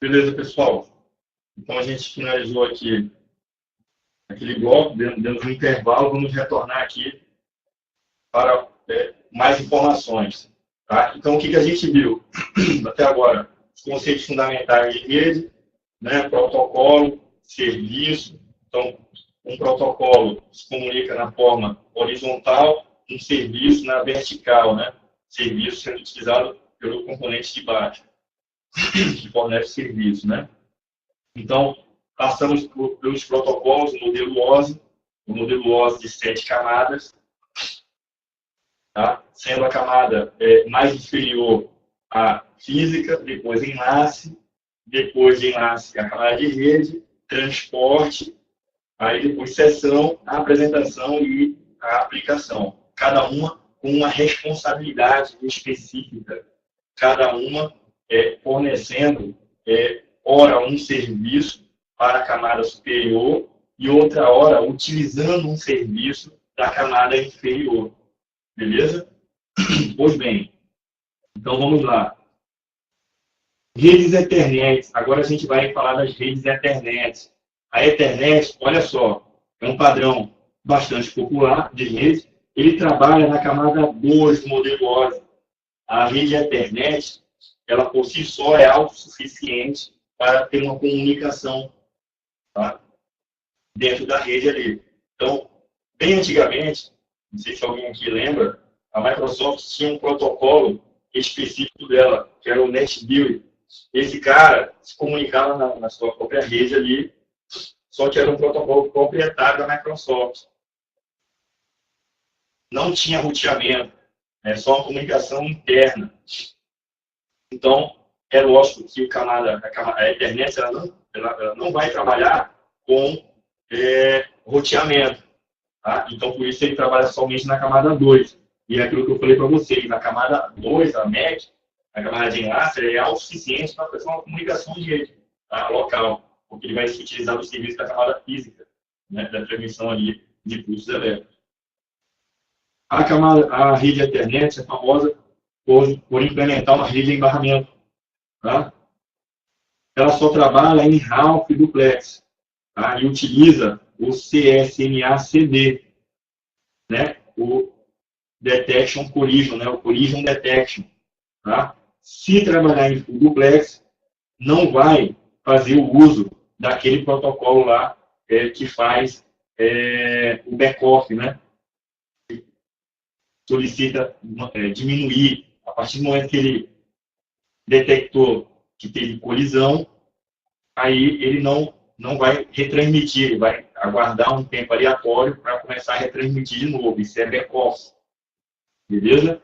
Beleza, pessoal? Então, a gente finalizou aqui aquele bloco, demos um intervalo, vamos retornar aqui para mais informações. Tá? Então, o que a gente viu até agora? Os conceitos fundamentais de rede, né? Protocolo, serviço. Então, um protocolo se comunica na forma horizontal, um serviço na vertical, né? Serviço sendo utilizado pelo componente de baixo, que fornece serviço, né? Então, passamos pelos protocolos, o modelo OSI de 7 camadas, tá? Sendo a camada mais inferior a física, depois enlace, depois de enlace a camada de rede, transporte, aí depois sessão, a apresentação e a aplicação. Cada uma com uma responsabilidade específica, cada uma fornecendo ora um serviço para a camada superior e outra hora utilizando um serviço da camada inferior. Beleza? Pois bem, então vamos lá. Redes Ethernet. Agora a gente vai falar das redes Ethernet. A Ethernet, olha só, é um padrão bastante popular de rede. Ele trabalha na camada 2 do modelo OSI. A rede Ethernet, ela por si só é autossuficiente para ter uma comunicação, tá? Dentro da rede ali. Então, bem antigamente, não sei se alguém aqui lembra, a Microsoft tinha um protocolo específico dela, que era o NetBeauty. Esse cara se comunicava na sua própria rede ali, só que era um protocolo proprietário da Microsoft. Não tinha roteamento, só uma comunicação interna. Então, é lógico que a internet ela não vai trabalhar com roteamento. Tá? Então, por isso ele trabalha somente na camada 2. E é aquilo que eu falei para vocês, na camada 2, a MEC, a camada de enlace, é autossuficiente para fazer uma comunicação de rede, tá? Local, porque ele vai se utilizar do serviço da camada física, né? Da transmissão ali de pulsos elétricos. A rede Ethernet é famosa por implementar uma rede de embarramento. Tá? Ela só trabalha em Ralph duplex, tá? E utiliza o CSMA-CD, né? O Detection Collision, né? O Collision Detection. Tá? Se trabalhar em full duplex, não vai fazer o uso daquele protocolo lá que faz o back-off, né? Solicita diminuir, a partir do momento que ele detectou que teve colisão, aí ele não vai retransmitir, ele vai aguardar um tempo aleatório para começar a retransmitir de novo. Isso é back-off. Beleza?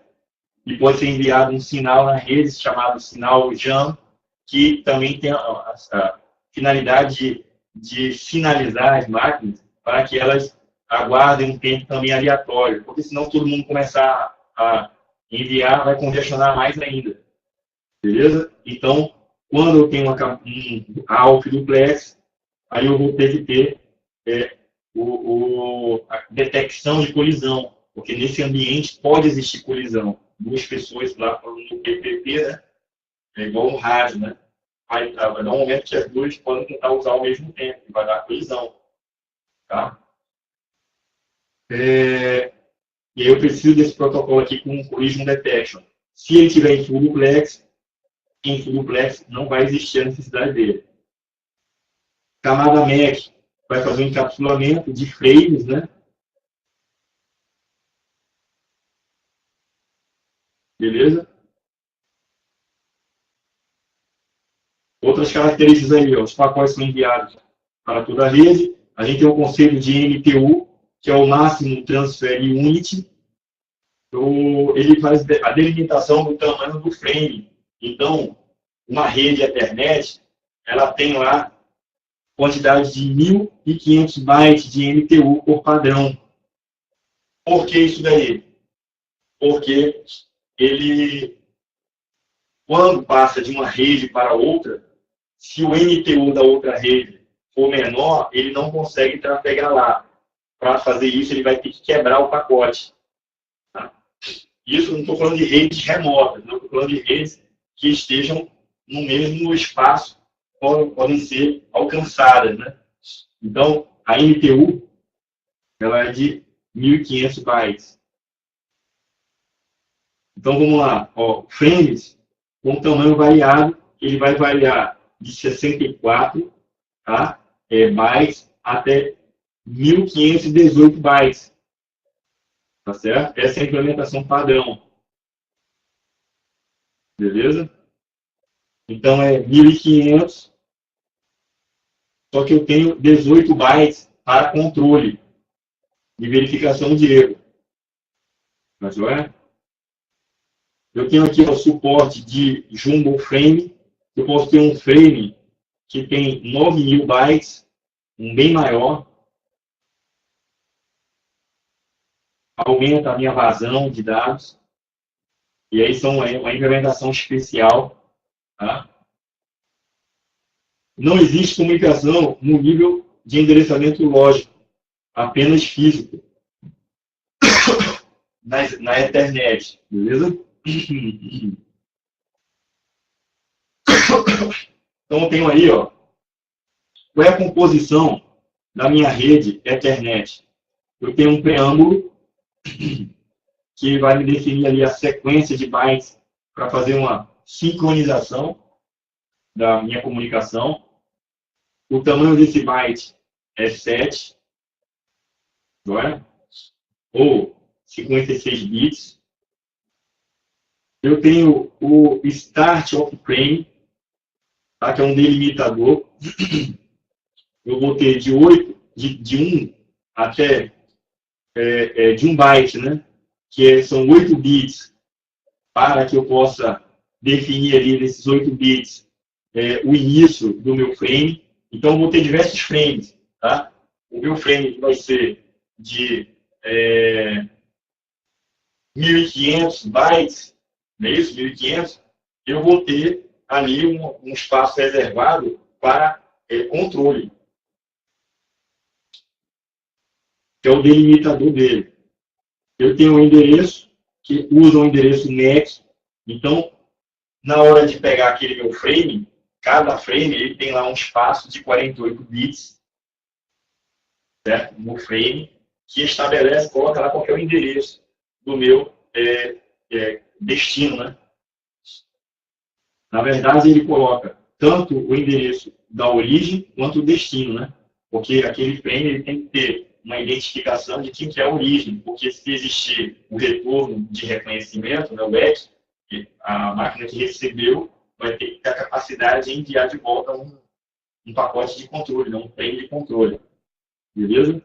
E pode ser enviado um sinal na rede chamado sinal JAM, que também tem a finalidade de sinalizar as máquinas para que elas aguardem um tempo também aleatório, porque senão todo mundo começar a enviar, vai congestionar mais ainda. Beleza? Então, quando eu tenho um ALF duplex, aí eu vou ter que ter a detecção de colisão, porque nesse ambiente pode existir colisão. Duas pessoas lá falando no PPP, né? É igual no rádio, né? Vai dar um momento que as duas podem tentar usar ao mesmo tempo, e vai dar colisão. Tá? E eu preciso desse protocolo aqui com Collision Detection. Se ele tiver em full duplex não vai existir a necessidade dele. Camada MEC vai fazer um encapsulamento de frames, né? Beleza? Outras características aí, ó, os pacotes são enviados para toda a rede. A gente tem o conceito de MTU, que é o máximo transfer unit. Ele faz a delimitação do tamanho do frame. Então, uma rede Ethernet, ela tem lá quantidade de 1.500 bytes de MTU por padrão. Por que isso daí? Porque ele, quando passa de uma rede para outra, se o MTU da outra rede for menor, ele não consegue trafegar lá. Para fazer isso, ele vai ter que quebrar o pacote. Tá? Isso não estou falando de redes remotas, não estou falando de redes que estejam no mesmo espaço podem ser alcançadas, né? Então, a MTU, ela é de 1.500 bytes. Então, vamos lá. Ó, frames com tamanho variado, ele vai variar de 64, tá? Bytes até 1.518 bytes. Tá certo? Essa é a implementação padrão. Beleza? Então, é 1.500, só que eu tenho 18 bytes para controle de verificação de erro. Tá joia? Eu tenho aqui o suporte de Jumbo Frame. Eu posso ter um frame que tem 9.000 bytes, um bem maior. Aumenta a minha vazão de dados. E aí são uma implementação especial. Tá? Não existe comunicação no nível de endereçamento lógico, apenas físico, na Ethernet. Beleza? Então, eu tenho aí, ó, qual é a composição da minha rede Ethernet? Eu tenho um preâmbulo que vai me definir ali a sequência de bytes para fazer uma sincronização da minha comunicação. O tamanho desse byte é 7, agora, ou 56 bits. Eu tenho o Start of Frame, tá, que é um delimitador. Eu vou ter de 8, de 1 até de 1 byte, né? São 8 bits, para que eu possa definir ali nesses 8 bits o início do meu frame. Então, eu vou ter diversos frames. Tá? O meu frame vai ser de 1.500 bytes, não é isso? 1.500. Eu vou ter ali um espaço reservado para controle, que é o delimitador dele. Eu tenho um endereço que usa o endereço NAC. Então, na hora de pegar aquele meu frame, cada frame ele tem lá um espaço de 48 bits, certo? No frame, que estabelece, coloca lá qual é o endereço do meu destino, né? Na verdade, ele coloca tanto o endereço da origem quanto o destino, né? Porque aquele frame ele tem que ter uma identificação de quem que é a origem, porque se existir o retorno de reconhecimento, né, o EC, a máquina que recebeu vai ter que ter a capacidade de enviar de volta um pacote de controle, um frame de controle. Beleza?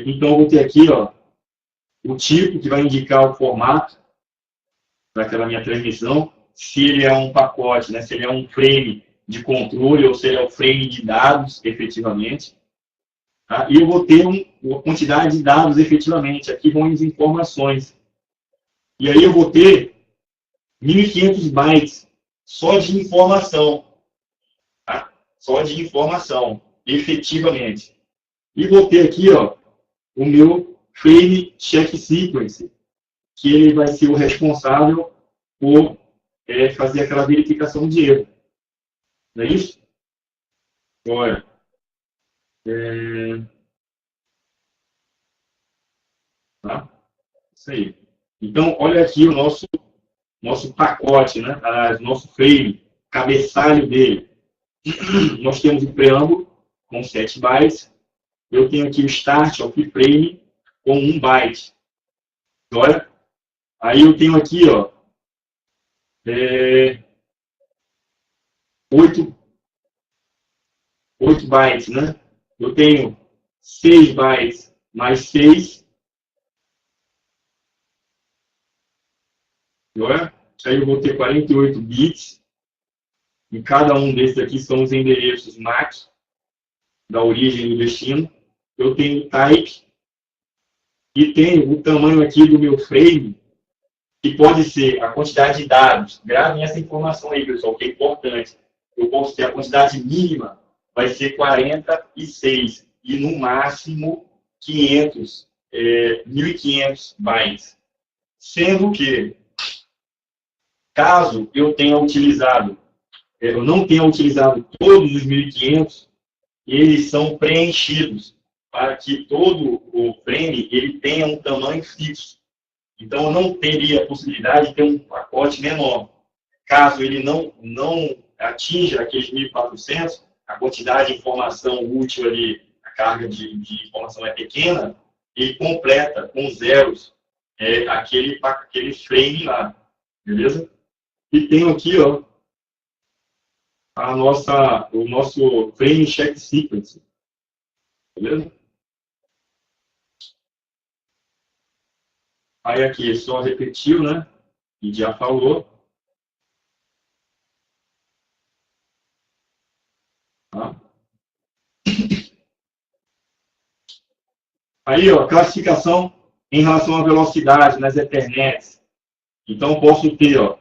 Então, eu vou ter aqui ó, o tipo que vai indicar o formato daquela minha transmissão, se ele é um pacote, né, se ele é um frame de controle ou se ele é um frame de dados, efetivamente. Tá? E eu vou ter uma quantidade de dados, efetivamente. Aqui vão as informações. E aí eu vou ter 1.500 bytes só de informação. Tá? Só de informação, efetivamente. E vou ter aqui ó, o meu frame check sequence, que ele vai ser o responsável por fazer aquela verificação de erro. Não é isso? Agora, tá? Isso aí. Então, olha aqui o nosso pacote, né? Nosso frame, cabeçalho dele. Nós temos o preâmbulo com 7 bytes. Eu tenho aqui o start of frame com 1 byte. Olha. Aí eu tenho aqui, ó, 8 bytes, né? Eu tenho 6 bytes mais 6. Olha. Aí eu vou ter 48 bits. E cada um desses aqui são os endereços MAC, da origem e do destino. Eu tenho type. E tenho o tamanho aqui do meu frame, que pode ser a quantidade de dados. Gravem essa informação aí, pessoal, que é importante. Eu posso ter a quantidade mínima, vai ser 46. E no máximo 500, 1.500 bytes. Sendo que Caso eu não tenha utilizado todos os 1.500, eles são preenchidos para que todo o frame ele tenha um tamanho fixo. Então, eu não teria a possibilidade de ter um pacote menor. Caso ele não atinja aqueles 1.400, a quantidade de informação útil ali, a carga de informação é pequena, ele completa com zeros aquele frame lá, beleza? E tenho aqui, ó, o nosso frame check sequence, beleza? Aí aqui só repetiu, né? E já falou. Tá? Aí, ó, classificação em relação à velocidade nas Ethernets. Então, posso ter, ó,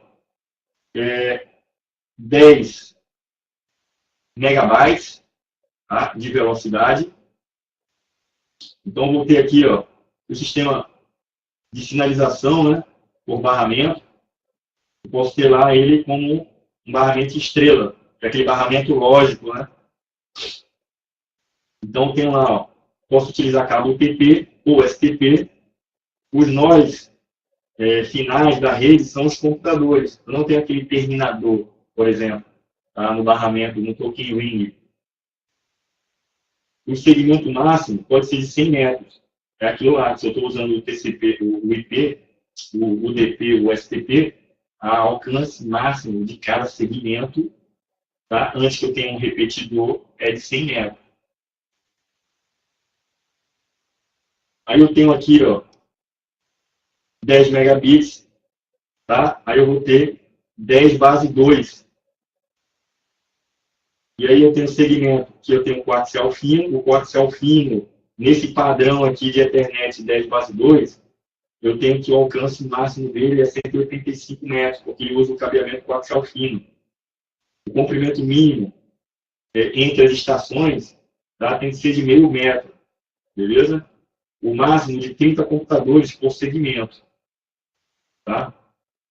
10 megabytes, tá, de velocidade. Então, vou ter aqui, ó, o sistema de sinalização, né, por barramento. Eu posso ter lá ele como um barramento estrela, que é aquele barramento lógico, né? Então, tem lá, ó, posso utilizar cabo UTP ou STP. Os nós finais da rede são os computadores. Eu não tenho aquele terminador, por exemplo, tá, no barramento, no token ring. O segmento máximo pode ser de 100 metros. É aquilo lá, se eu estou usando o TCP, o IP, o UDP, o STP, a alcance máximo de cada segmento, tá, antes que eu tenha um repetidor, é de 100 metros. Aí eu tenho aqui, ó, 10 megabits, tá? Aí eu vou ter 10 base 2. E aí eu tenho segmento que eu tenho um coaxial fino. O coaxial fino, nesse padrão aqui de Ethernet 10 base 2, eu tenho que o alcance máximo dele é 185 metros, porque ele usa o cabeamento coaxial fino. O comprimento mínimo entre as estações, tá, tem que ser de meio metro, beleza? O máximo de 30 computadores por segmento. Tá?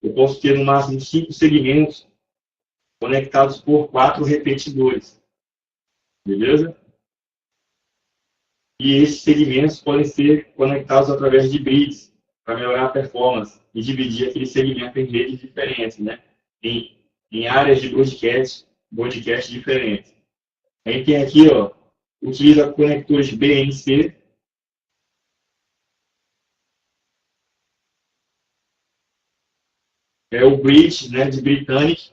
Eu posso ter no máximo 5 segmentos conectados por 4 repetidores. Beleza? E esses segmentos podem ser conectados através de grids para melhorar a performance e dividir aquele segmento em redes diferentes, né? Em áreas de broadcast diferentes. A gente tem aqui, ó, utiliza conectores BNC. É o bridge, né, de Britannic.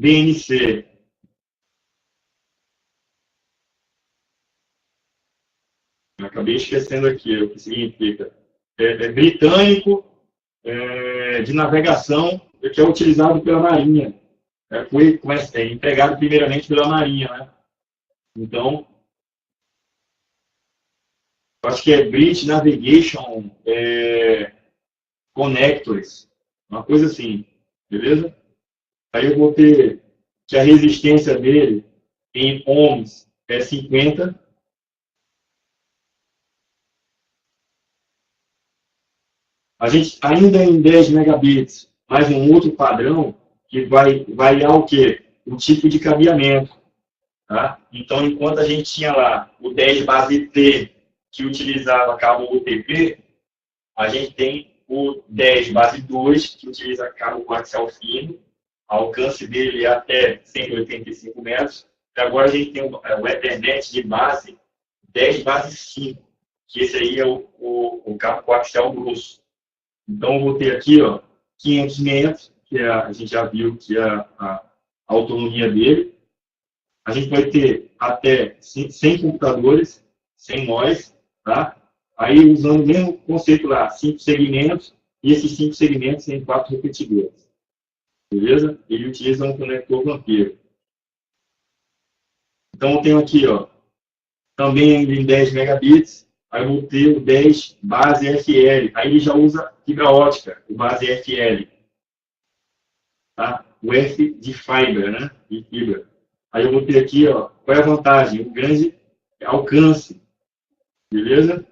BNC. Acabei esquecendo aqui o que significa. Britânico, de navegação, que é utilizado pela Marinha. Foi empregado primeiramente pela Marinha, né? Então, acho que é British Navigation Connectors, uma coisa assim, beleza? Aí eu vou ter que a resistência dele em ohms é 50. A gente ainda em 10 megabits, mais um outro padrão que vai variar o quê? O tipo de cabeamento. Tá? Então, enquanto a gente tinha lá o 10 base T, que utilizava cabo UTP, a gente tem o 10 base 2, que utiliza cabo coaxial fino, alcance dele é até 185 metros. E agora a gente tem o Ethernet de base 10 base 5, que esse aí é o cabo coaxial grosso. Então, eu vou ter aqui, ó, 500 metros, que a gente já viu que é a autonomia dele. A gente vai ter até 100 computadores, sem nós, tá? Aí, usando o mesmo conceito lá, 5 segmentos, e esses 5 segmentos têm 4 repetidores. Beleza? Ele utiliza um conector Vampiro. Então, eu tenho aqui, ó, também em 10 megabits, aí eu vou ter o 10 base FL. Aí ele já usa fibra ótica, o base FL. Tá? O F de fiber, né? De fibra. Aí eu vou ter aqui, ó, qual é a vantagem? O grande alcance. Beleza?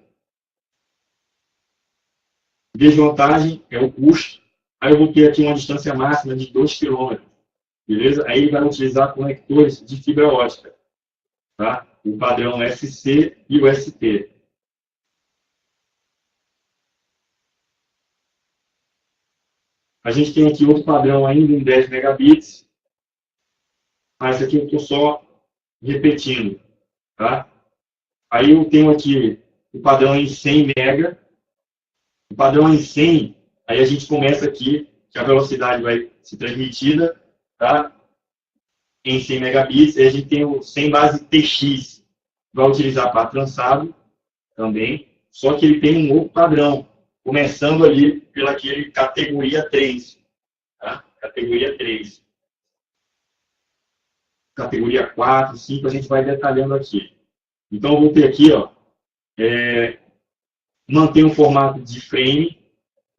Desvantagem é o custo. Aí eu vou ter aqui uma distância máxima de 2 km. Beleza? Aí ele vai utilizar conectores de fibra ótica. Tá? O padrão SC e o ST. A gente tem aqui outro padrão ainda em 10 megabits. Mas aqui eu estou só repetindo. Tá? Aí eu tenho aqui o padrão em 100 mega. O padrão em 100, aí a gente começa aqui, que a velocidade vai ser transmitida, tá? Em 100 megabits. E a gente tem o 100 base TX. Vai utilizar para trançado também. Só que ele tem um outro padrão. Começando ali pela aquele categoria 3. Tá? Categoria 3. Categoria 4, 5, a gente vai detalhando aqui. Então, eu vou ter aqui, ó, mantém o formato de frame,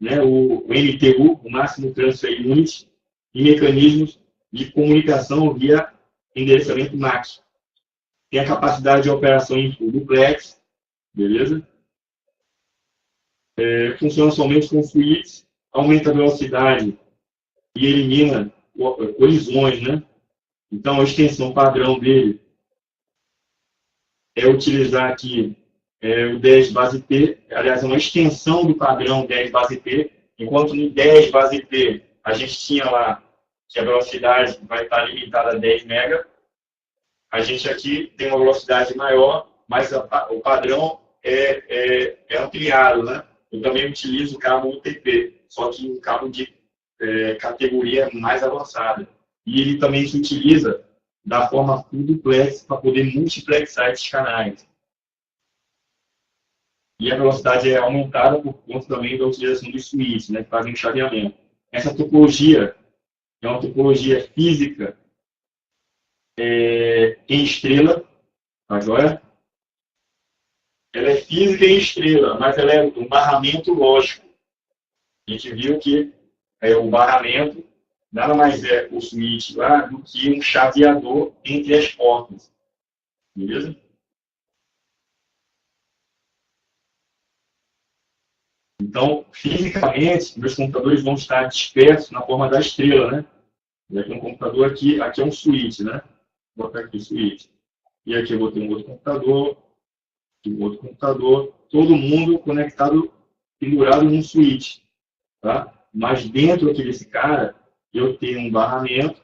né, o MTU, o Maximum Transfer Unit, e mecanismos de comunicação via endereçamento MAC. Tem a capacidade de operação em full duplex, beleza? Funciona somente com switches, aumenta a velocidade e elimina colisões, né? Então, a extensão padrão dele é utilizar aqui o 10 base P, aliás, é uma extensão do padrão 10 base P, enquanto no 10 base P a gente tinha lá que a velocidade vai estar limitada a 10 MB, a gente aqui tem uma velocidade maior, mas o padrão é ampliado, né? Eu também utilizo o cabo UTP, só que um cabo de categoria mais avançada. E ele também se utiliza da forma full duplex para poder multiplexar esses canais. E a velocidade é aumentada por conta também da utilização dos switches, né, que fazem o chaveamento. Essa topologia é uma topologia física em estrela, agora. Ela é física em estrela, mas ela é um barramento lógico. A gente viu que o barramento nada mais é o switch lá do que um chaveador entre as portas. Beleza? Então, fisicamente, meus computadores vão estar dispersos na forma da estrela, né? E aqui um computador, aqui é um switch, né? Vou botar aqui o switch. E aqui eu vou ter um outro computador, aqui um outro computador, todo mundo conectado, pendurado num switch, tá? Mas dentro aqui desse cara, eu tenho um barramento,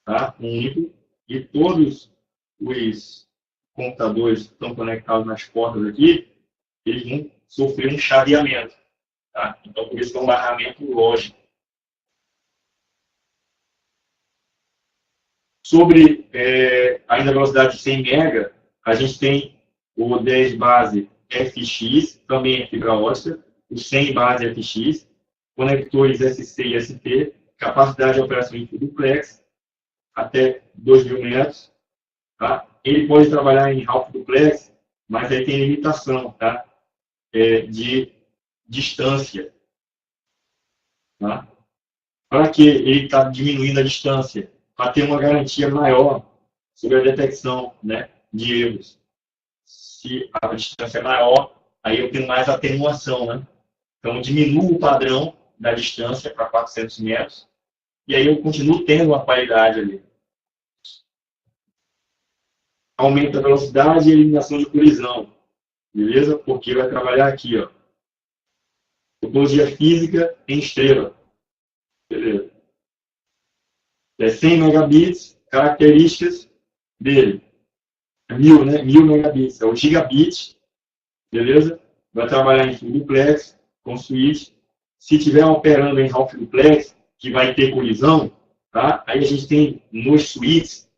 tá? Único, e todos os computadores que estão conectados nas portas aqui, eles vão sofrer um chaveamento, tá? Então, por isso que é um barramento lógico. Sobre ainda a velocidade de 100 MB, a gente tem o 10 base FX, também é fibra ótica, o 100 base FX, conectores SC e ST, capacidade de operação em full duplex, até 2.000 metros. Tá? Ele pode trabalhar em half duplex, mas aí tem limitação, tá? De distância. Tá? Para que ele está diminuindo a distância? Para ter uma garantia maior sobre a detecção, né, de erros. Se a distância é maior, aí eu tenho mais atenuação, né? Então, eu diminuo o padrão da distância para 400 metros e aí eu continuo tendo uma qualidade ali. Aumenta a velocidade e eliminação de colisão, beleza? Porque vai trabalhar aqui, ó. Topologia física em estrela, beleza? 100 megabits, características dele. 1000, né? 1000 megabits, é o gigabit, beleza? Vai trabalhar em full duplex, com switch. Se estiver operando em half duplex, que vai ter colisão, tá? Aí a gente tem nos switches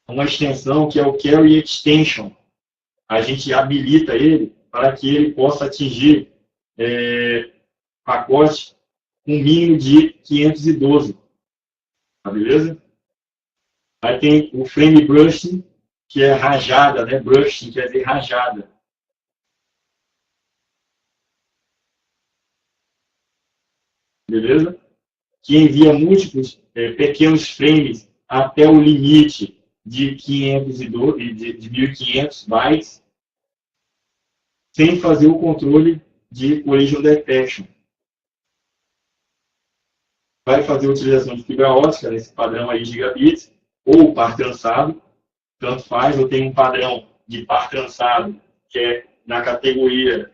uma extensão que é o Carry Extension. A gente habilita ele para que ele possa atingir pacote com mínimo de 512. Tá, beleza? Aí tem o Frame Brushing, que é rajada, né? Brushing quer dizer rajada. Beleza? Que envia múltiplos pequenos frames até o limite de 1.500 bytes, sem fazer o controle de collision detection. Vai fazer a utilização de fibra ótica, nesse padrão aí de gigabits, ou par trançado, tanto faz. Eu tenho um padrão de par trançado, que é na categoria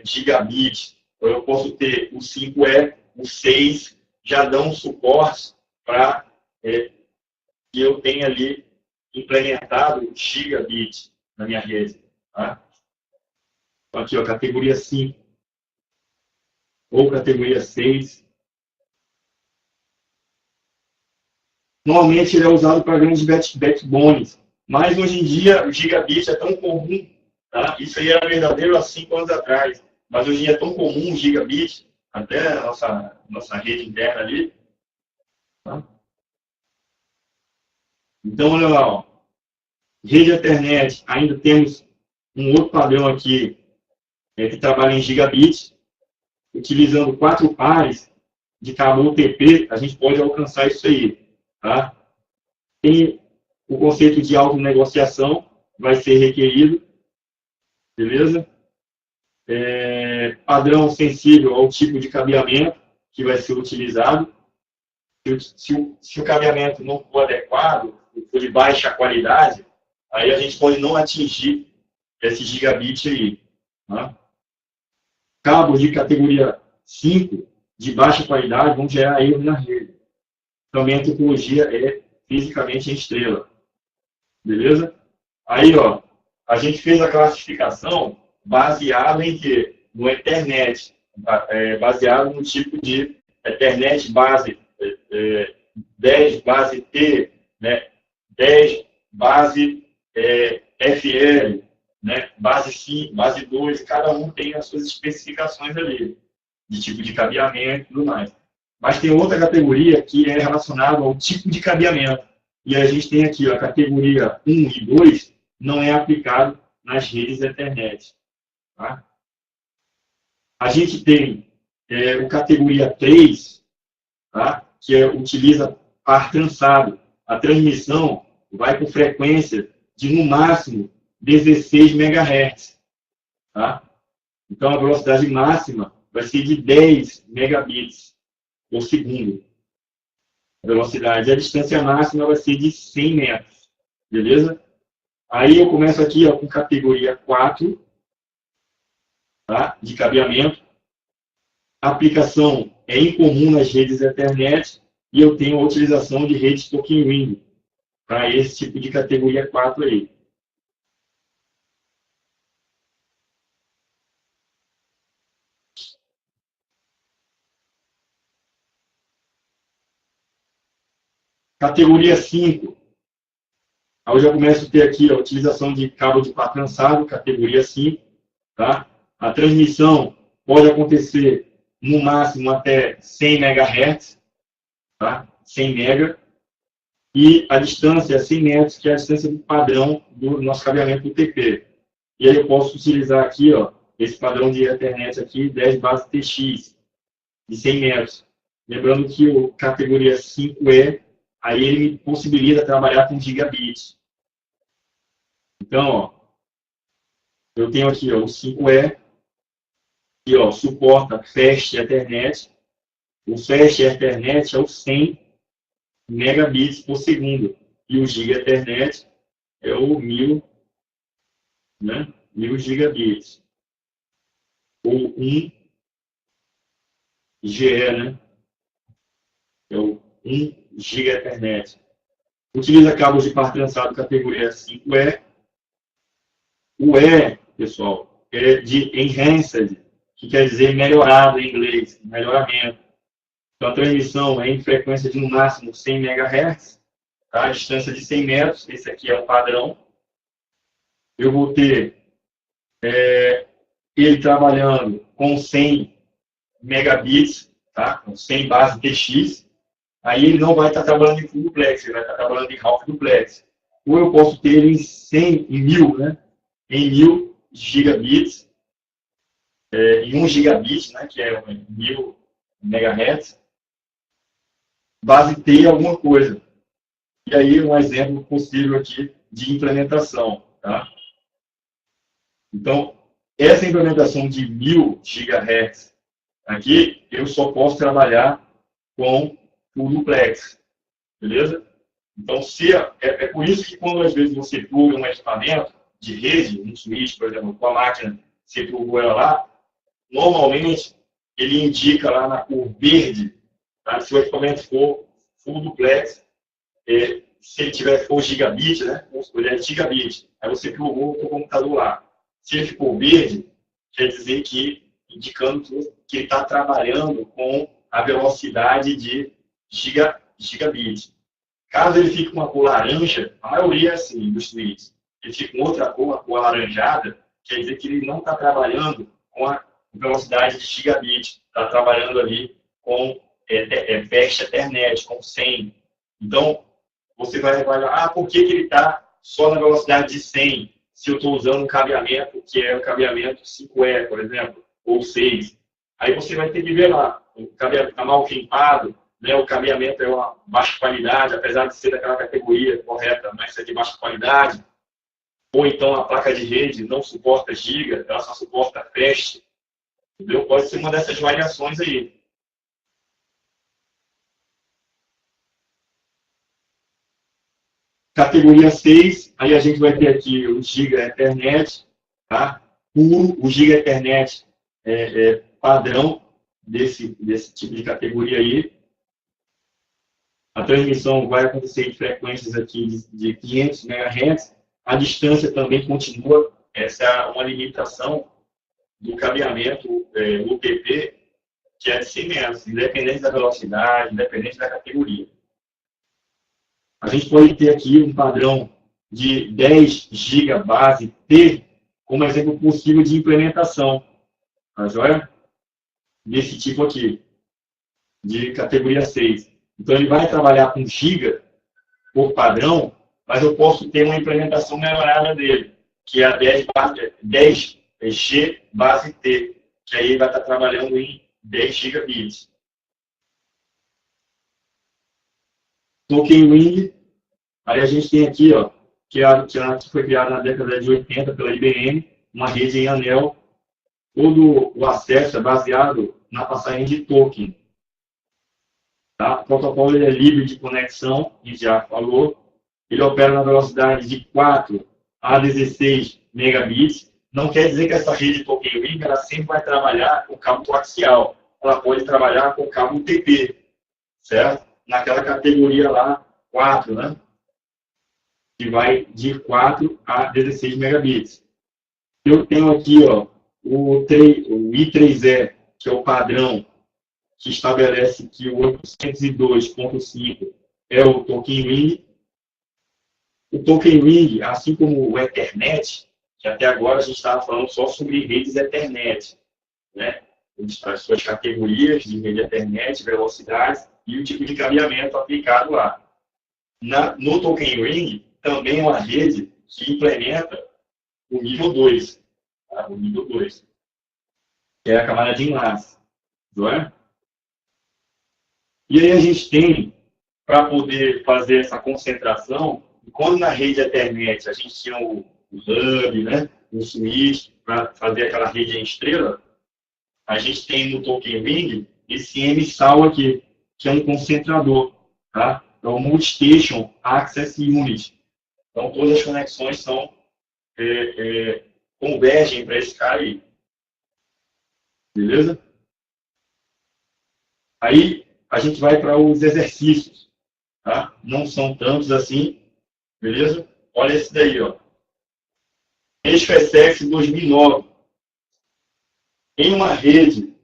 gigabit, ou eu posso ter o 5E, o 6, já dão suporte para que eu tenha ali implementado gigabit na minha rede. Tá? Então, aqui, ó, categoria 5, ou categoria 6. Normalmente ele é usado para grandes backbones, mas hoje em dia o gigabit é tão comum, tá? Isso aí era verdadeiro há 5 anos atrás, mas hoje em dia é tão comum o gigabit, até a nossa rede interna ali. Tá? Então, olha lá, ó. Rede Ethernet, ainda temos um outro padrão aqui que trabalha em gigabit, utilizando 4 pares de cabo UTP, a gente pode alcançar isso aí. Tá? Tem o conceito de autonegociação, vai ser requerido, beleza? Padrão sensível ao tipo de cabeamento que vai ser utilizado. Se o cabeamento não for adequado, for de baixa qualidade, aí a gente pode não atingir esse gigabit aí. Tá? Cabos de categoria 5, de baixa qualidade, vão gerar erro na rede. Também a topologia é fisicamente em estrela. Beleza? Aí, ó, a gente fez a classificação baseada em quê? No Ethernet. Baseado no tipo de Ethernet base 10 base T, né? 10 base FL, né? Base 5, base 2, cada um tem as suas especificações ali, de tipo de cabeamento e tudo mais. Mas tem outra categoria que é relacionada ao tipo de cabeamento. E a gente tem aqui ó, a categoria 1 e 2, não é aplicado nas redes Ethernet. Tá? A gente tem o categoria 3, tá? Que utiliza par trançado. A transmissão vai com frequência de, no máximo, 16 MHz. Tá? Então, a velocidade máxima vai ser de 10 megabits por segundo. A velocidade. A distância máxima vai ser de 100 metros. Beleza? Aí eu começo aqui ó, com categoria 4, tá? De cabeamento. A aplicação é incomum nas redes Ethernet e eu tenho a utilização de redes Token Ring para esse tipo de categoria 4 aí. Categoria 5. Aí eu já começo a ter aqui a utilização de cabo de par trançado, categoria 5. Tá? A transmissão pode acontecer no máximo até 100 MHz, tá? 100 MB. E a distância é 100 metros, que é a distância padrão do nosso cabeamento UTP. E aí eu posso utilizar aqui, ó, esse padrão de Ethernet aqui, 10 base TX, de 100 metros. Lembrando que o categoria 5E, aí ele me possibilita trabalhar com gigabits. Então, ó, eu tenho aqui ó, o 5E, que ó, suporta Fast Ethernet. O Fast Ethernet é o 100 megabits por segundo. E o Giga Ethernet é o 1000, né? 1000 gigabits. Ou 1 GE, né? É o 1 Giga Ethernet. Utiliza cabos de par trançado categoria 5E. O E, pessoal, é de Enhanced, que quer dizer melhorado em inglês, melhoramento. Então, a transmissão é em frequência de no máximo 100 MHz, tá? A distância de 100 metros, esse aqui é o padrão. Eu vou ter ele trabalhando com 100 megabits, tá? Com 100 base TX. Aí ele não vai estar trabalhando em full duplex, ele vai estar trabalhando em half duplex. Ou eu posso ter ele em 100, em 1000, né? Em 1000 gigabits, em 1 gigabit, né? Que é 1000 megahertz. Base T alguma coisa. E aí um exemplo possível aqui de implementação. Tá? Então, essa implementação de 1000 GHz aqui, eu só posso trabalhar com full duplex, beleza? Então, é por isso que quando às vezes você pluga um equipamento de rede, um switch, por exemplo, com a máquina, você plugou ela lá, normalmente ele indica lá na cor verde, tá? Se o equipamento for full duplex, se ele tiver for gigabit, né? Ele é gigabit, aí você plugou o seu computador lá. Se ele ficou verde, quer dizer que, indicando que ele está trabalhando com a velocidade de gigabit. Caso ele fique com uma cor laranja, a maioria é assim, dos tweets, ele fica com outra cor, a cor alaranjada, quer dizer que ele não está trabalhando com a velocidade de gigabit, está trabalhando ali com fast Ethernet, com 100. Então, você vai avaliar, por que ele está só na velocidade de 100, se eu estou usando um cabeamento que é o cabeamento 5E, por exemplo, ou 6. Aí você vai ter que ver lá, o cabeamento está mal limpado, né, o cabeamento é uma baixa qualidade, apesar de ser daquela categoria correta, mas é de baixa qualidade. Ou então a placa de rede não suporta giga, ela só suporta fast. Entendeu? Pode ser uma dessas variações aí. Categoria 6, aí a gente vai ter aqui o Giga Ethernet, tá? O Giga Ethernet padrão desse tipo de categoria aí. A transmissão vai acontecer em frequências aqui de 500 MHz. A distância também continua. Essa é uma limitação do cabeamento UTP, que é de 100 metros, independente da velocidade, independente da categoria. A gente pode ter aqui um padrão de 10 GB base T como exemplo possível de implementação. Tá joia? Desse tipo aqui, de categoria 6. Então, ele vai trabalhar com giga por padrão, mas eu posso ter uma implementação melhorada dele, que é a 10G base T, que aí vai estar trabalhando em 10 gigabits. Token Ring, aí a gente tem aqui, ó, que foi criada na década de 80 pela IBM, uma rede em anel. Todo o acesso é baseado na passagem de token. Tá? O protocolo é livre de conexão, a gente já falou. Ele opera na velocidade de 4 a 16 megabits. Não quer dizer que essa rede Token Ring ela sempre vai trabalhar com cabo coaxial. Ela pode trabalhar com cabo UTP, certo? Naquela categoria lá, 4, né? Que vai de 4 a 16 megabits. Eu tenho aqui, ó, o I3E, que é o padrão que estabelece que o 802.5 é o Token Ring. O Token Ring, assim como o Ethernet, que até agora a gente estava falando só sobre redes Ethernet, né? As suas categorias de rede Ethernet, velocidades e o tipo de cabeamento aplicado lá. No Token Ring, também é uma rede que implementa o nível 2, tá? O nível 2, que é a camada de enlace, não é? E aí a gente tem, para poder fazer essa concentração, quando na rede Ethernet a gente tinha o hub, né, o switch, para fazer aquela rede em estrela, a gente tem no Token Ring esse MSAL aqui, que é um concentrador, tá? É o Multistation Access Unit. Então todas as conexões são convergem para esse cara aí. Beleza? Aí a gente vai para os exercícios, tá? Não são tantos assim, beleza? Olha esse daí, ó. ESFESEX 2009. Em uma rede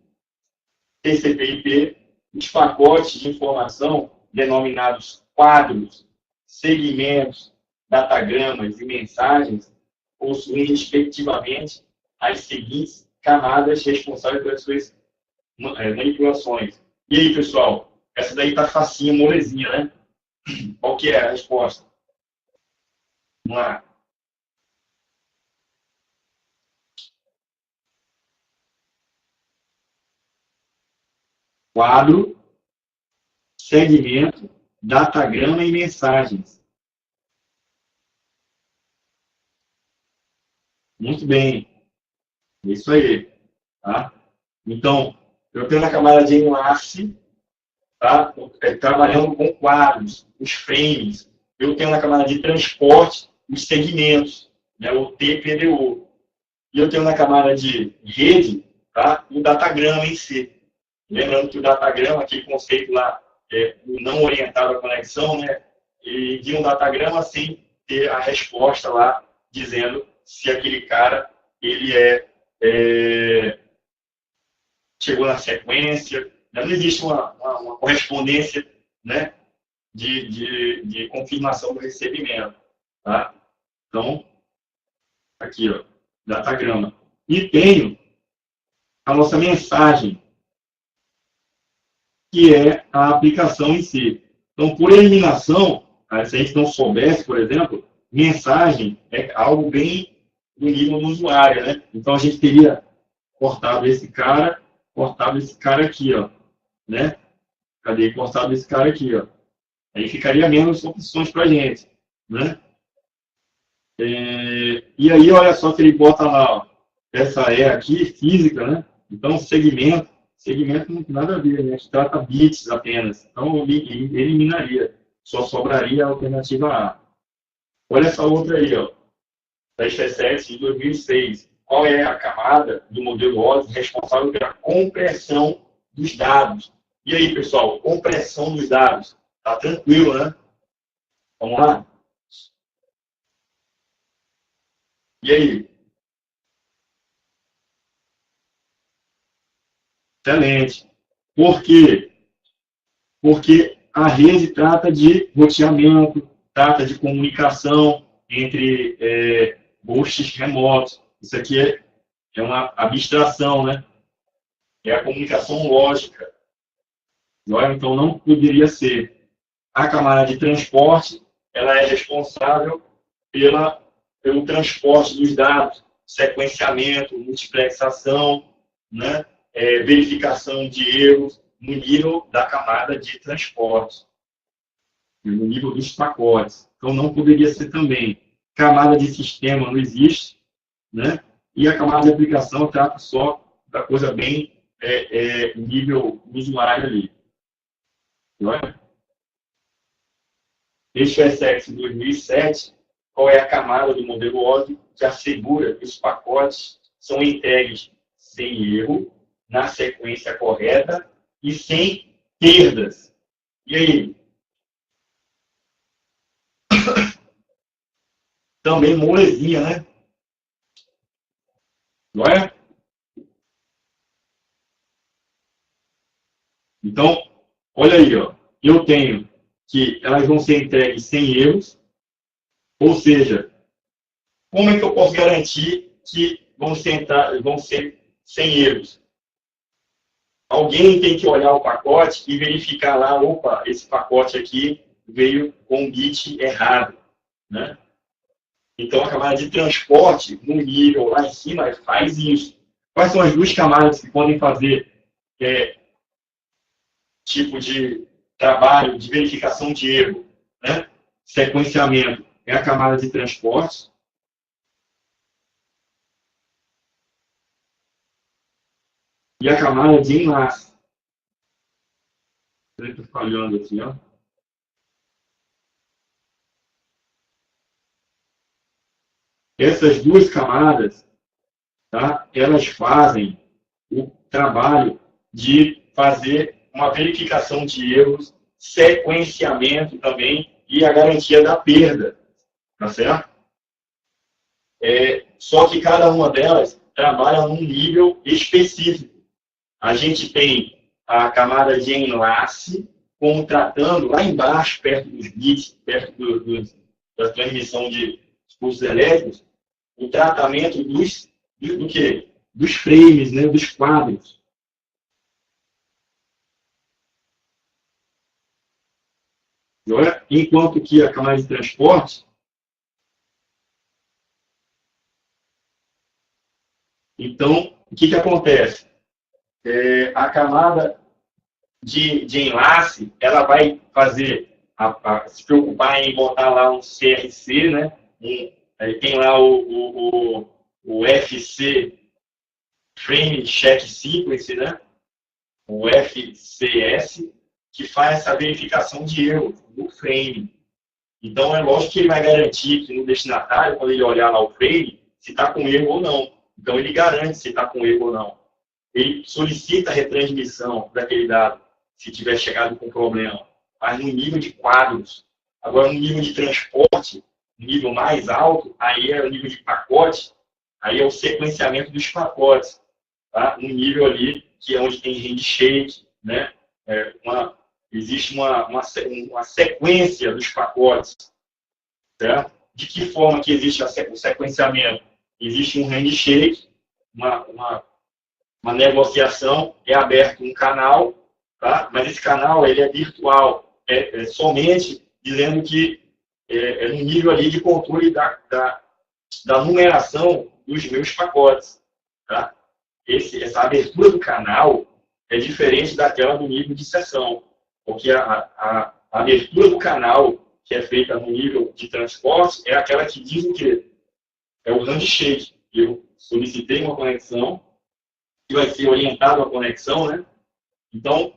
TCP/IP, os pacotes de informação denominados quadros, segmentos, datagramas e mensagens possuem, respectivamente, as seguintes camadas responsáveis pelas suas manipulações. E aí, pessoal? Essa daí tá facinha, molezinha, né? Qual que é a resposta? Vamos lá. Quadro, segmento, datagrama e mensagens. Muito bem. É isso aí. Tá? Então, eu tenho na camada de enlace, tá? Trabalhando com quadros, os frames. Eu tenho na camada de transporte os segmentos, né? O TPDO. E eu tenho na camada de rede, tá? O datagrama em si. Lembrando que o datagrama, aquele conceito lá, o não orientado à conexão, né? E de um datagrama sem ter a resposta lá, dizendo se aquele cara ele chegou na sequência. Não existe uma correspondência, né, de confirmação do recebimento. Tá? Então, aqui, ó, datagrama. E tenho a nossa mensagem, que é a aplicação em si. Então, por eliminação, se a gente não soubesse, por exemplo, mensagem é algo bem do nível do usuário, né? Então, a gente teria cortado esse cara aqui, ó, né? Cadê? Cortado esse cara aqui, ó. Aí ficaria menos opções para a gente, né? E aí, olha só que ele bota lá, ó, essa aqui, física, né? Então, segmento não tem nada a ver, né? A gente trata bits apenas. Então, eu eliminaria. Só sobraria a alternativa A. Olha essa outra aí, ó. Da SpaceX de 2006. Qual é a camada do modelo OSI responsável pela compressão dos dados? E aí, pessoal, compressão dos dados. Tá tranquilo, né? Vamos lá? E aí? Excelente. Por quê? Porque a rede trata de roteamento, trata de comunicação entre hosts remotos. Isso aqui é uma abstração, né? É a comunicação lógica. Então, não poderia ser. A camada de transporte, ela é responsável pelo transporte dos dados, sequenciamento, multiplexação, né? Verificação de erros no nível da camada de transporte, no nível dos pacotes. Então, não poderia ser também. Camada de sistema não existe, né? E a camada de aplicação trata só da coisa bem nível usuário ali. Não é? Este SX 2007, qual é a camada do modelo OSI que assegura que os pacotes são entregues sem erro, na sequência correta e sem perdas. E aí? Também molezinha, né? Não é? Então, olha aí, ó. Eu tenho que elas vão ser entregues sem erros, ou seja, como é que eu posso garantir que vão ser sem erros? Alguém tem que olhar o pacote e verificar lá, opa, esse pacote aqui veio com um bit errado, né? Então, a camada de transporte, no nível lá em cima, faz isso. Quais são as duas camadas que podem fazer tipo de trabalho de verificação de erro, né? Sequenciamento é a camada de transporte e a camada de enlace. Estou falhando aqui, ó. Essas duas camadas, tá? Elas fazem o trabalho de fazer uma verificação de erros, sequenciamento também e a garantia da perda, tá certo? Só que cada uma delas trabalha num nível específico. A gente tem a camada de enlace, como tratando lá embaixo, perto dos bits, perto da transmissão de pulsos elétricos, o tratamento do quê? Dos frames, né? Dos quadros. Enquanto que a camada de transporte, então, o que acontece? A camada de enlace, ela vai fazer, se preocupar em botar lá um CRC, né? Aí tem lá o FC Frame Check Sequence, né? O FCS, que faz essa verificação de erro do frame. Então, é lógico que ele vai garantir que no destinatário, quando ele olhar lá o frame, se está com erro ou não. Então, ele garante se está com erro ou não. Ele solicita a retransmissão daquele dado, se tiver chegado com problema, mas no nível de quadros. Agora, no nível de transporte, no nível mais alto, aí é o nível de pacote, aí é o sequenciamento dos pacotes. Tá? No nível ali, que é onde tem handshake, né? Existe uma sequência dos pacotes. Certo? De que forma que existe o sequenciamento? Existe um handshake, uma negociação, é aberto um canal, tá? Mas esse canal ele é virtual, somente dizendo que é no nível ali de controle da numeração dos meus pacotes. Tá? Essa abertura do canal é diferente daquela do nível de sessão, porque a abertura do canal que é feita no nível de transporte é aquela que diz o quê? É o handshake. Eu solicitei uma conexão, que vai ser orientado à conexão, né? Então,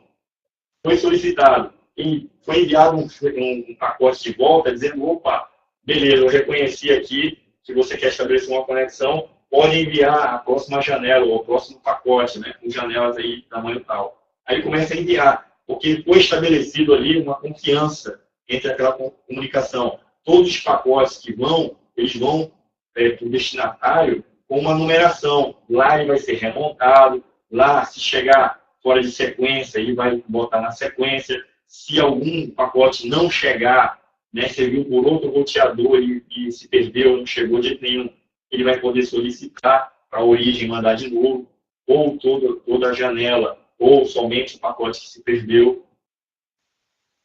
foi solicitado e foi enviado um pacote de volta dizendo, opa, beleza, eu reconheci aqui que você quer estabelecer uma conexão, pode enviar a próxima janela ou o próximo pacote, né? Com janelas aí tamanho tal. Aí começa a enviar, porque foi estabelecido ali uma confiança entre aquela comunicação. Todos os pacotes que eles vão para o destinatário com uma numeração. Lá ele vai ser remontado, lá se chegar fora de sequência, ele vai botar na sequência. Se algum pacote não chegar, né, serviu por outro roteador e se perdeu, não chegou de jeito nenhum, ele vai poder solicitar para a origem mandar de novo, ou toda a janela, ou somente o pacote que se perdeu.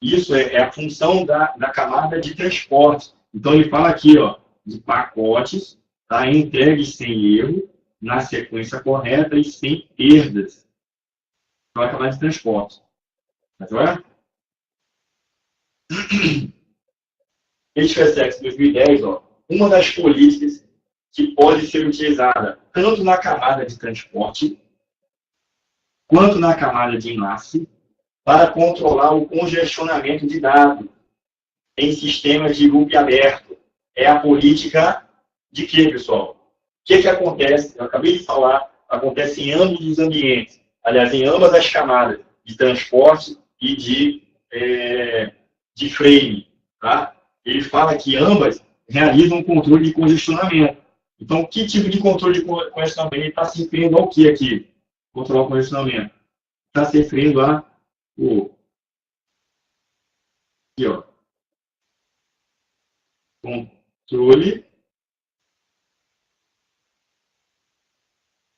Isso é a função da camada de transporte. Então, ele fala aqui, ó, de pacotes, tá, entregues sem erro, na sequência correta e sem perdas. Então, é a camada de transporte. Tá joia? HFSX 2010, ó, uma das políticas que pode ser utilizada tanto na camada de transporte quanto na camada de enlace para controlar o congestionamento de dados em sistemas de loop aberto. É a política de quê, pessoal? O que acontece? Eu acabei de falar, acontece em ambos os ambientes. Aliás, em ambas as camadas de transporte e de frame. Tá? Ele fala que ambas realizam controle de congestionamento. Então, que tipo de controle de congestionamento? Ele está se referindo ao que aqui? Controlar o congestionamento. Está se referindo a aqui, ó, controle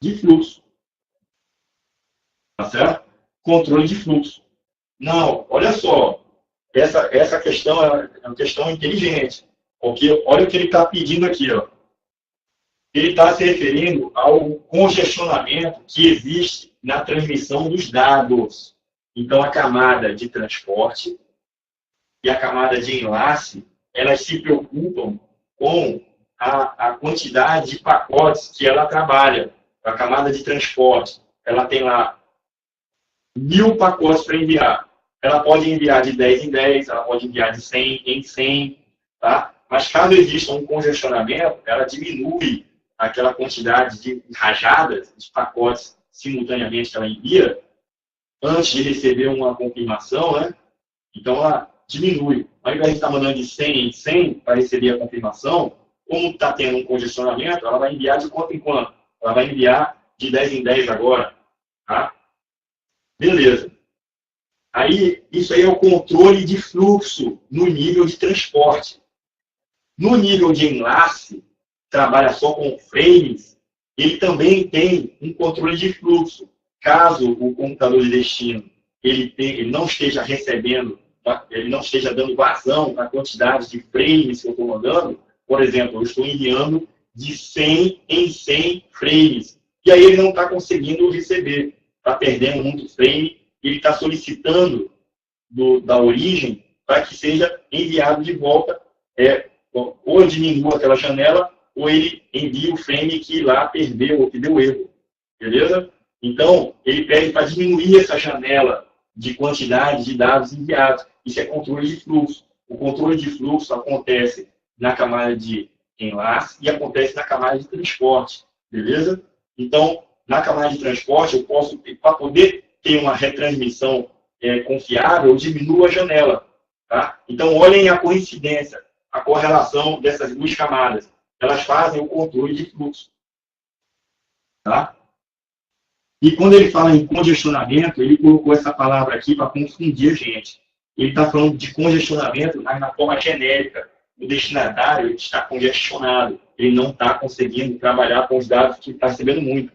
de fluxo. Tá certo? Controle de fluxo. Não, olha só. Essa questão é uma questão inteligente. Porque olha o que ele está pedindo aqui. Ó. Ele está se referindo ao congestionamento que existe na transmissão dos dados. Então, a camada de transporte e a camada de enlace, elas se preocupam com a quantidade de pacotes que ela trabalha. A camada de transporte, ela tem lá 1000 pacotes para enviar. Ela pode enviar de 10 em 10, ela pode enviar de 100 em 100, tá? Mas caso exista um congestionamento, ela diminui aquela quantidade de rajadas, de pacotes simultaneamente que ela envia, antes de receber uma confirmação, né? Então, ela diminui. Ao invés de estar mandando de 100 em 100 para receber a confirmação, como está tendo um congestionamento, ela vai enviar de quanto em quanto? Ela vai enviar de 10 em 10 agora. Tá? Beleza. Aí, isso aí é o controle de fluxo no nível de transporte. No nível de enlace, trabalha só com frames, ele também tem um controle de fluxo. Caso o computador de destino ele não esteja recebendo, ele não esteja dando vazão na quantidade de frames que eu estou mandando, por exemplo, eu estou enviando de 100 em 100 frames. E aí ele não está conseguindo receber. Está perdendo muito frame. Ele está solicitando da origem para que seja enviado de volta. Ou diminua aquela janela, ou ele envia o frame que lá perdeu, ou que deu erro. beleza? Então, ele pede para diminuir essa janela de quantidade de dados enviados. Isso é controle de fluxo. O controle de fluxo acontece na camada de enlace e acontece na camada de transporte, beleza? Então, na camada de transporte, eu posso, para poder ter uma retransmissão confiável, eu diminuo a janela. Tá? Então, olhem a coincidência, a correlação dessas duas camadas. Elas fazem o controle de fluxo. Tá? E quando ele fala em congestionamento, ele colocou essa palavra aqui para confundir a gente. Ele está falando de congestionamento na forma genérica. O destinatário está congestionado. Ele não está conseguindo trabalhar com os dados que está recebendo muito.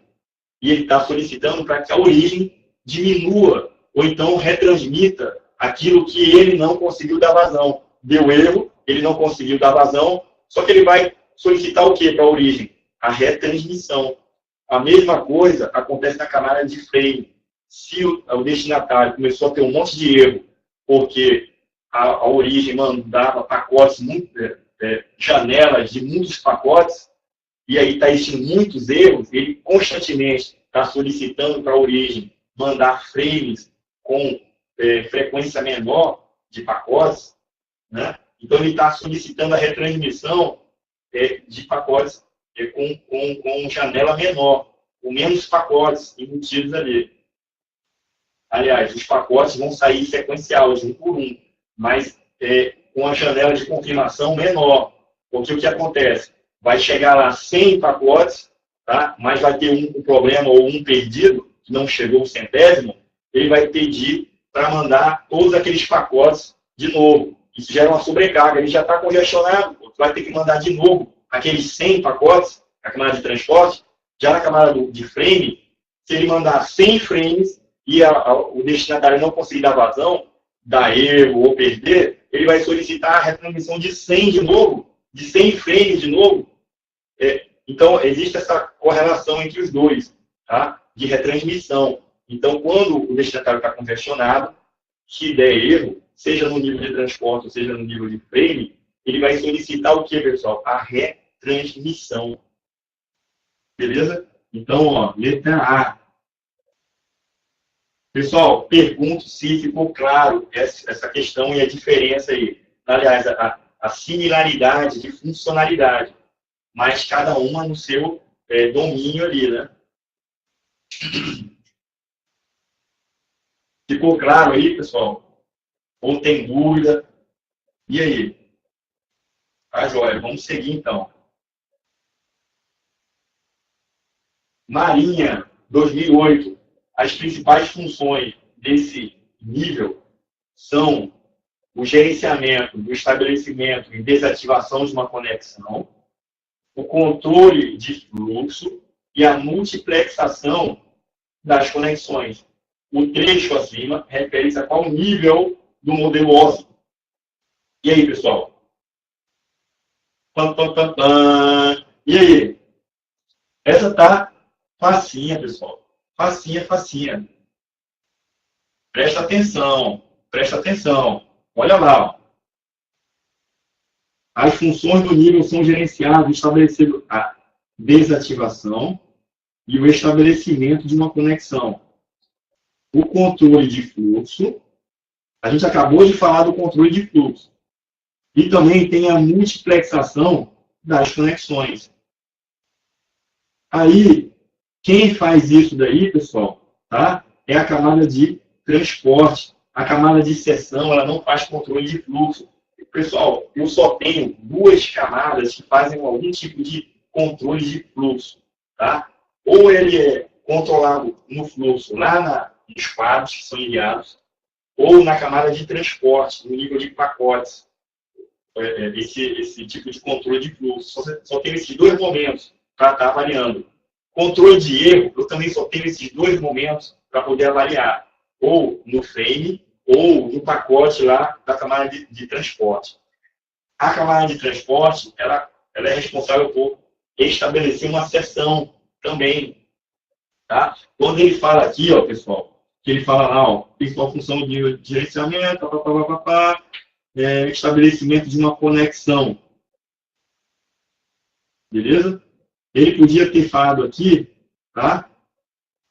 E ele está solicitando para que a origem diminua ou então retransmita aquilo que ele não conseguiu dar vazão. Deu erro, ele não conseguiu dar vazão, só que ele vai solicitar o quê para a origem? A retransmissão. A mesma coisa acontece na camada de frame. Se o destinatário começou a ter um monte de erro, porque a origem mandava pacotes, janelas de muitos pacotes, e aí está existindo muitos erros, ele constantemente está solicitando para a origem mandar frames com frequência menor de pacotes, né? Então ele está solicitando a retransmissão de pacotes com janela menor, com menos pacotes embutidos ali. Aliás, os pacotes vão sair sequenciais, um por um, mas com a janela de confirmação menor. Porque o que acontece? Vai chegar lá 100 pacotes, tá? Mas vai ter um problema ou um perdido, que não chegou o centésimo, ele vai pedir para mandar todos aqueles pacotes de novo. Isso gera uma sobrecarga, ele já está congestionado, vai ter que mandar de novo aqueles 100 pacotes, na camada de transporte, já na camada de frame, se ele mandar 100 frames e o destinatário não conseguir dar vazão, dar erro ou perder, ele vai solicitar a retransmissão de 100 de novo, de 100 frames de novo. Então, existe essa correlação entre os dois, tá? De retransmissão. Então, quando o destinatário está congestionado, se der erro, seja no nível de transporte, ou seja no nível de frame, ele vai solicitar o que, pessoal? A retransmissão. Beleza? Então, ó, letra A. Pessoal, pergunto se ficou claro essa questão e a diferença aí. Aliás, a similaridade de funcionalidade, mas cada uma no seu domínio ali, né? Ficou claro aí, pessoal? Ou tem dúvida? E aí? Tá, joia. Vamos seguir, então. Marinha, 2008. As principais funções desse nível são o gerenciamento do estabelecimento e desativação de uma conexão, o controle de fluxo e a multiplexação das conexões. O trecho acima refere-se a qual nível do modelo OSI. E aí, pessoal? Pam, pam, pam, pam. E aí? Essa tá facinha, pessoal. Facinha, facinha. Presta atenção. Presta atenção. Olha lá. Ó. As funções do nível são gerenciadas estabelecendo a desativação e o estabelecimento de uma conexão. O controle de fluxo. A gente acabou de falar do controle de fluxo. E também tem a multiplexação das conexões. Aí, quem faz isso daí, pessoal, tá? É a camada de transporte. A camada de seção, ela não faz controle de fluxo. Pessoal, eu só tenho duas camadas que fazem algum tipo de controle de fluxo, tá? Ou ele é controlado no fluxo lá nos quadros que são enviados, ou na camada de transporte, no nível de pacotes. Esse tipo de controle de fluxo. Só tenho esses dois momentos para estar avaliando. Controle de erro, eu também só tenho esses dois momentos para poder avaliar. Ou no frame, ou no pacote lá da camada de transporte. A camada de transporte, ela é responsável por estabelecer uma seção também. Tá? Quando ele fala aqui, ó, pessoal, que ele fala lá, ó, principal função de gerenciamento, estabelecimento de uma conexão. Beleza? Ele podia ter falado aqui, tá?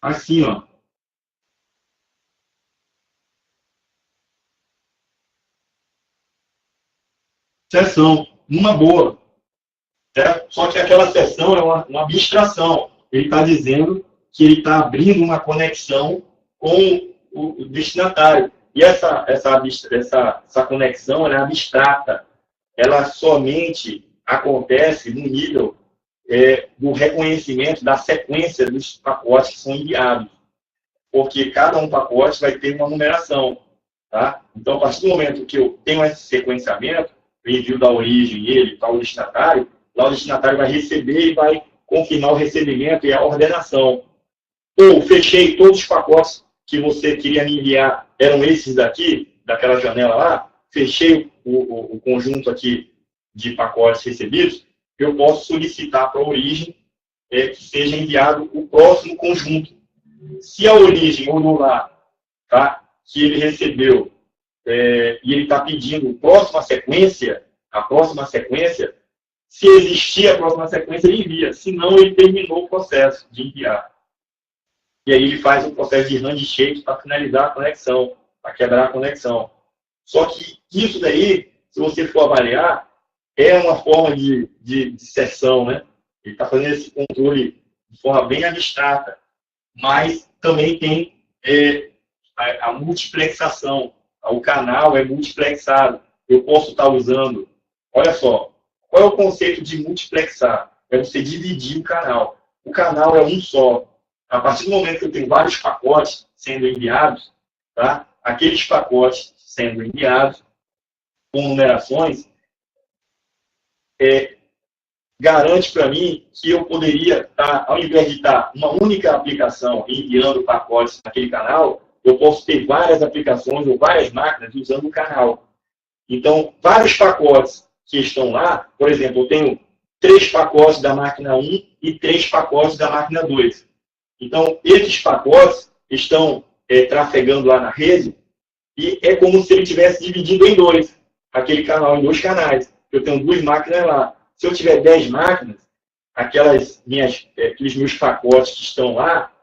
assim, ó, sessão, numa boa. Certo? Só que aquela sessão é uma abstração. Ele está dizendo que ele está abrindo uma conexão com o destinatário. E essa conexão é abstrata. Ela somente acontece no nível do reconhecimento da sequência dos pacotes que são enviados. Porque cada um pacote vai ter uma numeração. Tá? Então, a partir do momento que eu tenho esse sequenciamento, o envio da origem e ele para o destinatário, lá o destinatário vai receber e vai confirmar o recebimento e a ordenação. Ou fechei todos os pacotes que você queria me enviar, eram esses daqui, daquela janela lá, fechei o conjunto aqui de pacotes recebidos, eu posso solicitar para a origem que seja enviado o próximo conjunto. Se a origem ou lá, tá, que ele recebeu e ele está pedindo a próxima sequência, se existir a próxima sequência, ele envia. Senão, ele terminou o processo de enviar. E aí ele faz um processo de handshake para finalizar a conexão, para quebrar a conexão. Só que isso daí, se você for avaliar, é uma forma de sessão, né? Ele está fazendo esse controle de forma bem abstrata. Mas também tem a multiplexação. O canal é multiplexado. Eu posso estar usando... Olha só, qual é o conceito de multiplexar? É você dividir o canal. O canal é um só. A partir do momento que eu tenho vários pacotes sendo enviados, tá? Aqueles pacotes sendo enviados com numerações, garante para mim que eu poderia estar, ao invés de estar uma única aplicação enviando pacotes naquele canal, eu posso ter várias aplicações ou várias máquinas usando o canal. Então, vários pacotes que estão lá, por exemplo, eu tenho 3 pacotes da máquina 1 e 3 pacotes da máquina 2. Então, esses pacotes estão trafegando lá na rede e é como se ele tivesse dividido em dois, aquele canal em 2 canais. Eu tenho 2 máquinas lá. Se eu tiver 10 máquinas, aqueles meus pacotes que estão lá,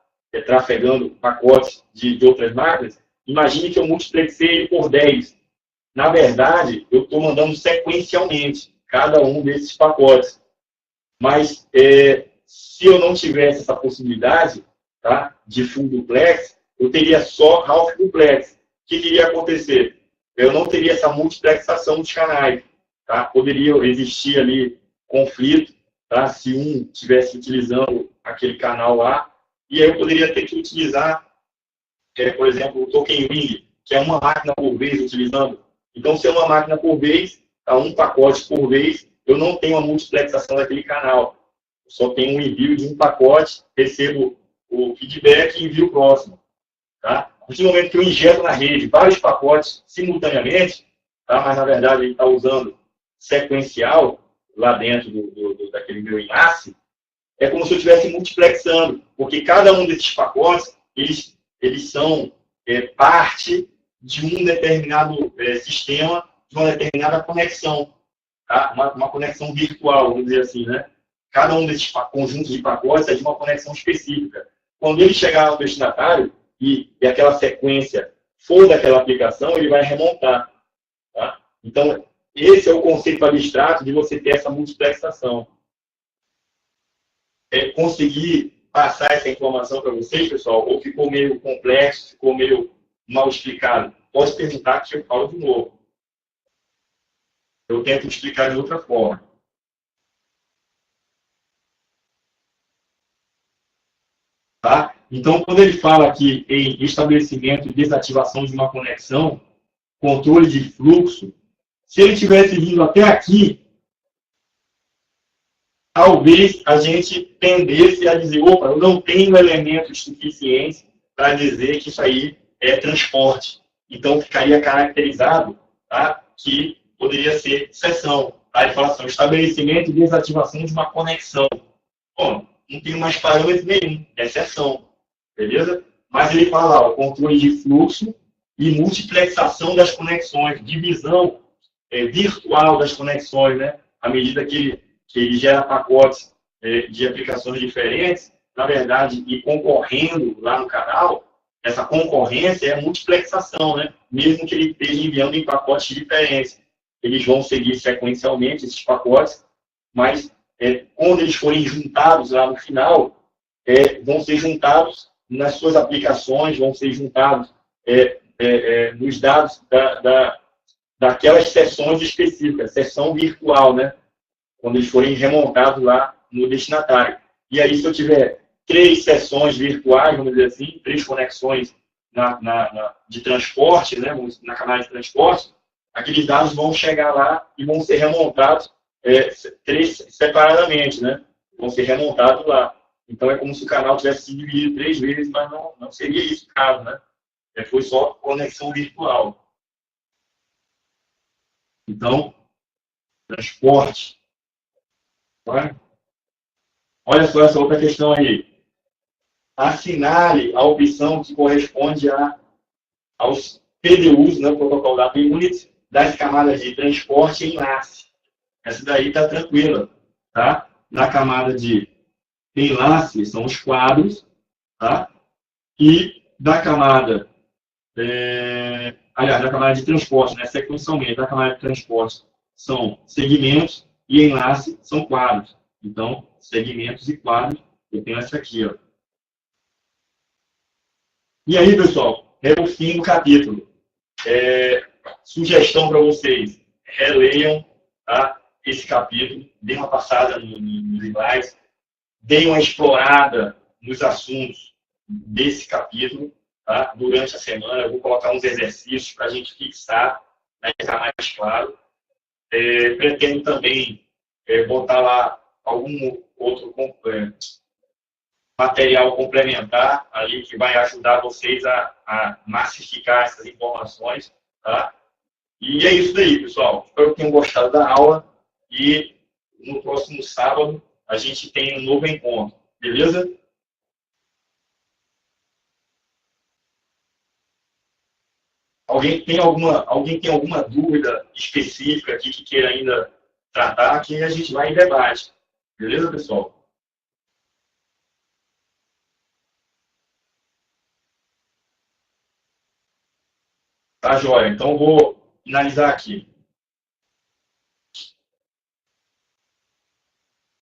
trafegando pacotes de outras máquinas, imagine que eu multiplexei ele por 10. Na verdade, eu estou mandando sequencialmente cada um desses pacotes. Mas se eu não tivesse essa possibilidade, tá, de full duplex, eu teria só half duplex. O que iria acontecer? Eu não teria essa multiplexação dos canais. Tá? Poderia existir ali conflito, tá? Se um estivesse utilizando aquele canal lá, e aí eu poderia ter que utilizar, por exemplo, o token ring, que é uma máquina por vez utilizando. Então, se é uma máquina por vez, tá, um pacote por vez, eu não tenho a multiplexação daquele canal. Eu só tenho um envio de um pacote, recebo o feedback e envio o próximo. Tá? A partir do momento que eu injeto na rede vários pacotes simultaneamente, tá? Mas na verdade ele está usando sequencial lá dentro daquele meu enlace, é como se eu estivesse multiplexando, porque cada um desses pacotes, eles são parte de um determinado sistema, de uma determinada conexão, tá? Uma conexão virtual, vamos dizer assim, né? Cada um desses conjuntos de pacotes é de uma conexão específica. Quando ele chegar ao destinatário e aquela sequência for daquela aplicação, ele vai remontar. Tá? Então, esse é o conceito abstrato de você ter essa multiplexação. Conseguir passar essa informação para vocês, pessoal, ou ficou meio complexo, ficou meio mal explicado? Pode perguntar que eu falo de novo. Eu tento explicar de outra forma. Tá? Então, quando ele fala aqui em estabelecimento e desativação de uma conexão, controle de fluxo, se ele tivesse vindo até aqui, talvez a gente tendesse a dizer, opa, eu não tenho elementos suficientes para dizer que isso aí é transporte. Então, ficaria caracterizado, tá, que poderia ser sessão. Tá? Ele fala assim, estabelecimento e desativação de uma conexão. Bom, não tem mais parâmetro nenhum, é sessão. Beleza? Mas ele fala, ó, controle de fluxo e multiplexação das conexões, divisão virtual das conexões, né? À medida que ele gera pacotes de aplicações diferentes, na verdade, ir concorrendo lá no canal, essa concorrência é a multiplexação, né? Mesmo que ele esteja enviando em pacotes diferentes. Eles vão seguir sequencialmente esses pacotes, mas quando eles forem juntados lá no final, vão ser juntados nas suas aplicações, vão ser juntados nos dados daquelas sessões específicas, sessão virtual, né? Quando eles forem remontados lá no destinatário. E aí, se eu tiver 3 sessões virtuais, vamos dizer assim, 3 conexões de transporte, né, na camada de transporte, aqueles dados vão chegar lá e vão ser remontados 3 separadamente, né? Vão ser remontados lá. Então, é como se o canal tivesse se dividido 3 vezes, mas não seria isso o caso, né? Foi só conexão virtual. Então, transporte. Tá? Olha só essa outra questão aí. Assinale a opção que corresponde aos PDUs, né, o protocolo da Unit, das camadas de transporte e enlace. Essa daí está tranquila. Tá? Na camada de enlace são os quadros, tá? E da camada, aliás, da camada de transporte, né, sequencialmente, da camada de transporte são segmentos e enlace são quadros. Então, segmentos e quadros, eu tenho essa aqui, ó. E aí, pessoal, é o fim do capítulo. Sugestão para vocês, releiam, tá, esse capítulo, deem uma passada nos slides, deem uma explorada nos assuntos desse capítulo, tá? Durante a semana. Eu vou colocar uns exercícios para a gente fixar, para ficar mais claro. Pretendo também botar lá algum outro material complementar ali que vai ajudar vocês a massificar essas informações, tá? E é isso daí, pessoal. Espero que tenham gostado da aula e no próximo sábado a gente tem um novo encontro, beleza? Alguém tem alguma dúvida específica aqui que queira ainda tratar, que a gente vai em debate. Beleza, pessoal? Tá, joia. Então, vou finalizar aqui.